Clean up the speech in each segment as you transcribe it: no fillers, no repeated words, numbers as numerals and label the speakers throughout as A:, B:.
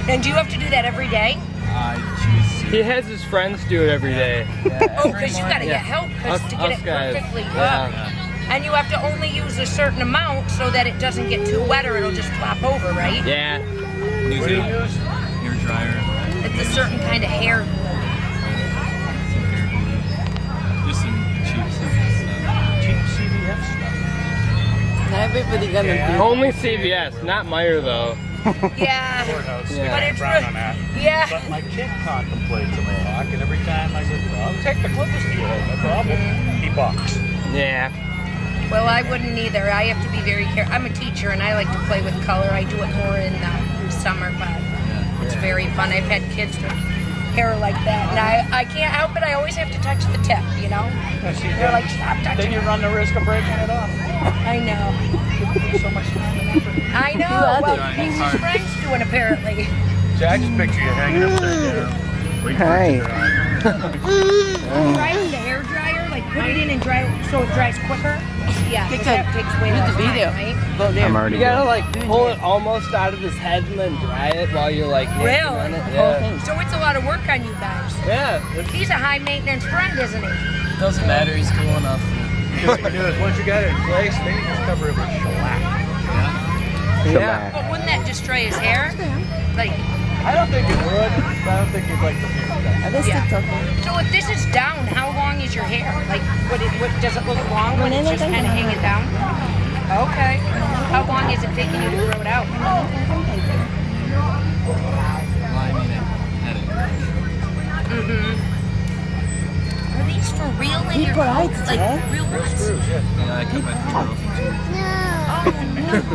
A: And do you have to do that every day?
B: I choose to.
C: He has his friends do it every day.
B: Yeah,
A: Oh, because you got to get help to get it
C: guys.
A: perfectly up.
C: Yeah.
A: And you have to only use a certain amount so that it doesn't get too wet or it'll just flop over, right?
C: Yeah.
B: What do you use? Hair dryer.
A: It's a certain kind of hair.
B: Just some cheap stuff.
D: Cheap CVS stuff.
E: Everybody gonna do.
C: Only CVS, not Meyer though.
A: Yeah.
D: Courthouse.
C: Yeah.
A: But it's
D: Brown on that.
A: Yeah.
D: But my kid contemplates a mohawk, and every time I said, well, I'll take the clippers to you, no problem. He balks.
C: Yeah.
A: Well, I wouldn't either. I have to be very careful. I'm a teacher and I like to play with color. I do it more in the summer, but it's very fun. I've had kids with hair like that, and I can't help it. I always have to touch the tip, you know? They're like, stop touching
D: Then you
A: it.
D: run the risk of breaking it off.
A: I know.
D: So much time and effort.
A: I know. Well, Casey's friend's doing apparently.
D: See, I just picture you hanging upside down. Waiting for it to dry.
A: Dry in the hair dryer, like put it in and dry so it dries quicker. Yeah,
E: Take
A: because that
E: that-
A: takes way
E: read
A: less
E: the video.
A: time, right?
E: Go there.
B: I'm already
C: You gotta
B: done.
C: like pull it almost out of his head and then dry it while you're like yanking
A: Really?
C: on it.
E: The whole
C: Yeah.
E: thing.
A: So it's a lot of work on you guys.
C: Yeah.
A: He's a high maintenance friend, isn't he?
B: Doesn't matter, he's cool enough.
D: What you do is once you got it in place, then you just cover it with shellac.
C: Yeah.
A: But wouldn't that destroy his hair? Like,
D: I don't think it would, but I don't think you'd like the feel of that.
E: Are they
A: Yeah.
E: still talking?
A: so if this is down, how long is your hair? Like, does it look long when it's just kind of hanging down? Okay. How long is it taking you to grow it out?
B: Well, I mean, I had it.
A: Are these for real in your
E: People like
A: coats?
E: that.
A: Like, real ones?
B: Yeah, I cut my finger off too.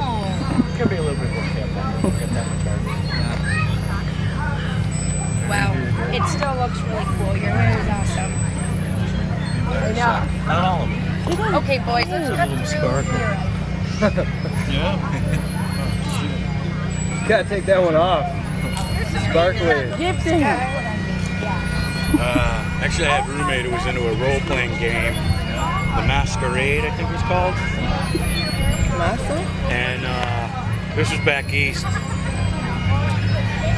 A: Oh,
D: Could be a little bit more careful. Get that much out.
A: no. Wow. It still looks really cool. Your hair is awesome.
D: Not all of it.
A: Okay, boys, let's cut the real hair out.
B: Yeah.
C: You gotta take that one off. Sparkly.
E: Gibson.
F: Actually, I had a roommate who was into a role-playing game, The Masquerade, I think it was called.
E: Massa?
F: And this was back east.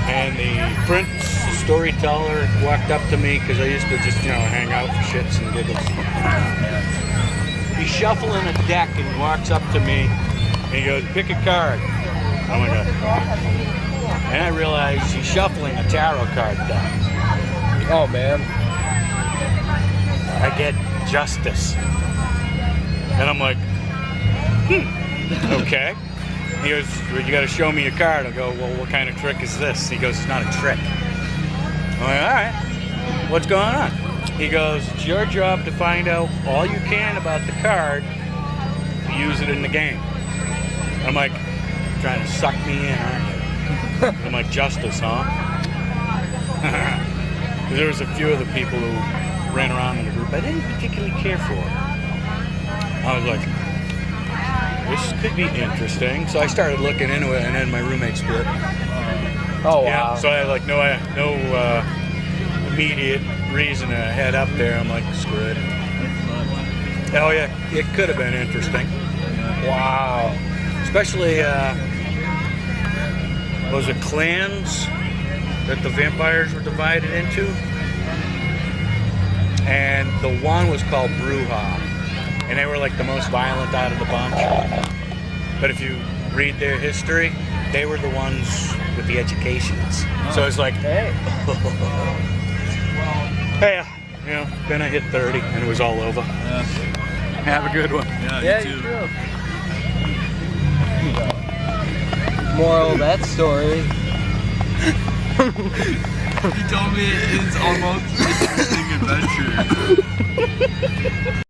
F: And the prince, the storyteller, walked up to me because I used to just, hang out for shits and giggles. He's shuffling a deck and he walks up to me and he goes, "Pick a card." Oh my God. And I realized he's shuffling a tarot card deck.
C: Oh man.
F: I get justice. And I'm like, okay. He goes, "Well, you got to show me your card." I go, "Well, what kind of trick is this?" He goes, "It's not a trick." I'm like, all right, what's going on? He goes, "It's your job to find out all you can about the card to use it in the game." I'm like, trying to suck me in, aren't you? I'm like, justice, huh? There was a few of the people who ran around in the group I didn't particularly care for. I was like, this could be interesting. So I started looking into it, and then my roommate split.
C: Oh
F: Yeah,
C: wow.
F: so I had like no immediate reason to head up there. I'm like, screw it. Oh yeah, it could have been interesting.
C: Wow.
F: Especially, was it clans that the vampires were divided into? And the one was called Bruja. And they were like the most violent out of the bunch. But if you read their history, they were the ones with the educations. So it's like,
C: Hey.
F: hey, then I hit 30 and it was all over.
B: Yeah.
F: Have a good one.
C: Yeah,
B: you
C: you
B: too.
C: do. Moral of that story.
B: He told me it's almost an interesting adventure.